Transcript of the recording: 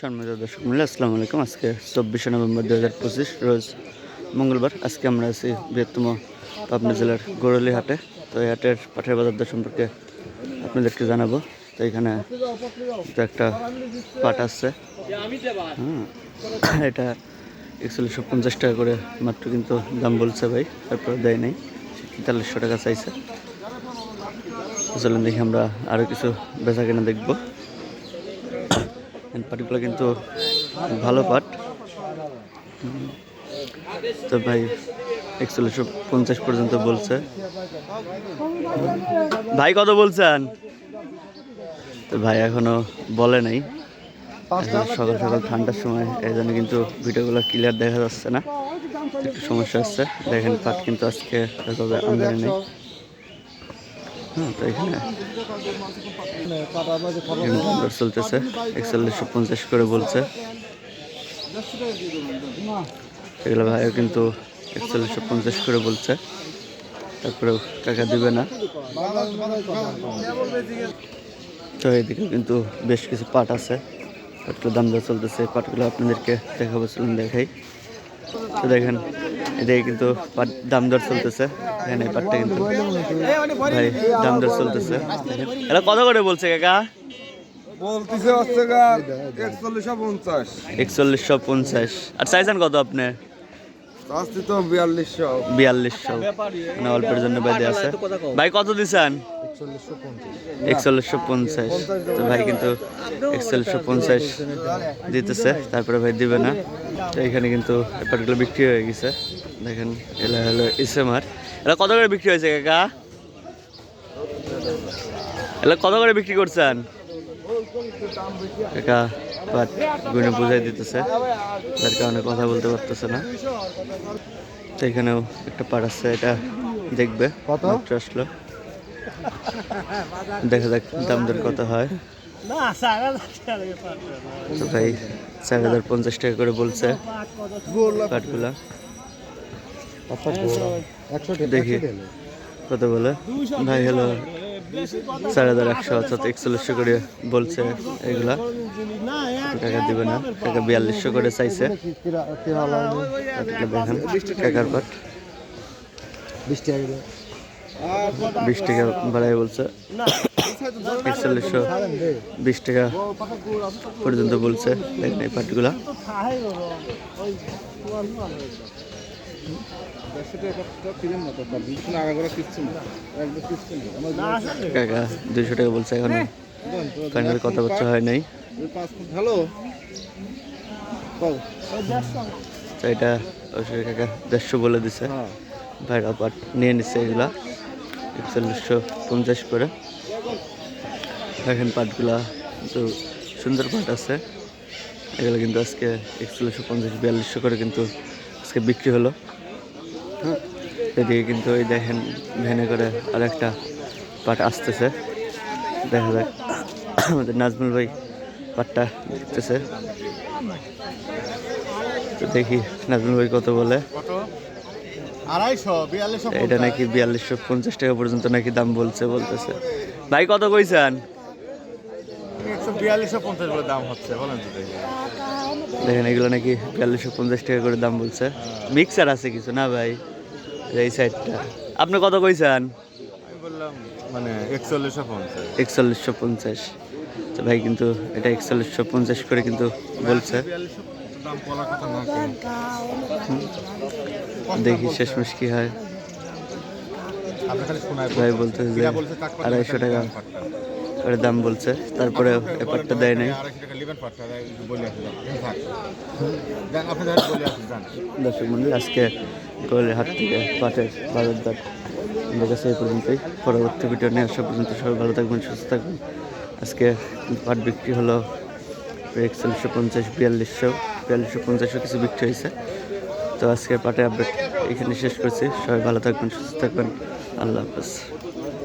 সম্মানিত দর্শক মূল্য আসসালামু আলাইকুম। আজকে 24শে নভেম্বর 2025 রোজ মঙ্গলবার। আজকে আমরা আছি বৃহত্তম পাবনা জেলার গরুলি হাটে। তো এই হাটের পাটের বাজার দর সম্পর্কে আপনাদেরকে জানাবো। তো এখানে একটা পাট আছে, এটা 4150 টাকা করে মাত্র, কিন্তু দাম বলছে ভাই, তারপর দেয় নাই, 4300 টাকা চাইছে। চলেন দেখি আমরা আরও কিছু বেচা কেনা দেখবো। পাটগুলো কিন্তু ভালো পাট। তো ভাই 4150 পর্যন্ত বলছে। ভাই কত বলছেন? তো ভাই এখনো বলে নাই, সকাল সকাল ঠান্ডার সময়, এই জন্য কিন্তু ভিডিওগুলো ক্লিয়ার দেখা যাচ্ছে না, একটু সমস্যা হচ্ছে। দেখেন পাট কিন্তু আজকে আমদানি নেই। তো এখানে চলতেছে 4150 করে বলছে। এগুলো ভাইও কিন্তু 4150 করে বলছে, তারপরেও টাকা দিবে না। তো এদিকে কিন্তু বেশ কিছু পাট আছে, পাটগুলো দাম দর চলতেছে। পাটগুলো আপনাদেরকে দেখাবো, চলুন দেখাই। তো দেখেন এদিকে কিন্তু পাট দাম দর চলতেছে। দেখেন এই পাটটা কিন্তু ভাই দাম দর চলতেছে। এটা কত করে বলছে কাকা? বলতেছে হচ্ছে 4150। আর চাইছেন কত আপনি? আজকে তো 4200 মানে অল্পের জন্য বেঁধে আছে। ভাই কত দিচ্ছেন? 4150। তো ভাই কিন্তু 4150 দিতেছে, তারপরে ভাই দিবে না। তো এখানে কিন্তু পাটগুলো বিক্রি হয়ে গেছে। দেখেন এলা হলো ইসেমার। এলা কত করে বিক্রি হয়েছে কাকা? এলা কত করে বিক্রি করছেন কাকা? পাট গুনে বুঝাই দিতেছে, যার কারণে কথা বলতে পারতেছে না। তো এখানেও একটা পাট আছে, এটা দেখবে মাত্র আসলো। দেখা যাক দাম দর কত হয়। তো ভাই 4050 টাকা করে বলছে পাটগুলা। দেখি কত বলে ভাই। হলো 4100 অর্থাৎ 4100 করে বলছে। এগুলা টাকা দিবে না, টাকা 4200 করে চাইছে। দেখেন কাকার পাট 20 টাকা বাড়াই বলছে। 4120 টাকা পর্যন্ত বলছে। দেখেন এই পাটগুলা। কাকা 200 টাকা বলছে, এখন ফাইনাল কথাবার্তা হয় নাই। এটা অবশ্যই কাকা 150 বলে দিছে। ভাইরা পাট নিয়ে নিচ্ছে এগুলা 4150 করে। দেখেন পাটগুলা কিন্তু সুন্দর পাট আছে। এগুলো কিন্তু আজকে 4150 4200 করে কিন্তু আজকে বিক্রি হলো। এদিকে কিন্তু এই দেখেন ভ্যানে করে আর একটা পাট আসতেছে। দেখা যাক, আমাদের নাজমুল ভাই পাটটা দেখতেছে। তো দেখি নাজমুল ভাই কত বলে। এটা নাকি 4250 টাকা পর্যন্ত নাকি দাম বলতেছে। ভাই কত কইছেন? 4250 বলে দাম হচ্ছে, বলেন তো। দেখেন এগুলো নাকি 4250 টাকা করে দাম বলছে। মিক্সার আছে কিছু না ভাই এই সাইডটা। আপনি কত কইছেন? আমি বললাম মানে 4150। তো ভাই কিন্তু এটা 4150 করে কিন্তু বলছে। দেখি শেষমেশ কি হয়। ভাই বলতে যে 250 টাকা করে দাম বলছে, তারপরে ব্যাপারটা দেয় নাই। দর্শক মন্ডলী, আজকে গরুর হাট থেকে পাটের বাজার দর আমাদের কাছে এই পর্যন্তই। পরবর্তী ভিডিও নিয়ে আসা পর্যন্ত সবাই ভালো থাকবেন, সুস্থ থাকবেন। আজকে পাট বিক্রি হলো 4150 4250 কিছু বিক্রি হয়েছে। তো আজকে পাটে আপডেট এখানে শেষ করছি। সবাই ভালো থাকবেন, সুস্থ থাকবেন। আল্লাহ হাফেজ।